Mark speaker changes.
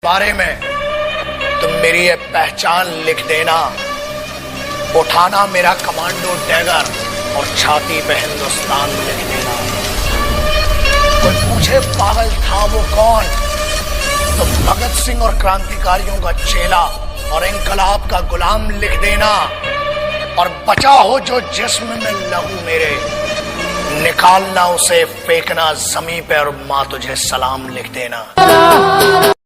Speaker 1: बारे में तुम मेरी ये पहचान लिख देना। उठाना मेरा कमांडो डैगर और छाती पे हिंदुस्तान लिख देना। कोई पूछे पागल था वो कौन, तो भगत सिंह और क्रांतिकारियों का चेला और इंकलाब का गुलाम लिख देना। और बचा हो जो जिस्म में लहू मेरे, निकालना उसे फेंकना जमीन पे और माँ तुझे सलाम लिख देना।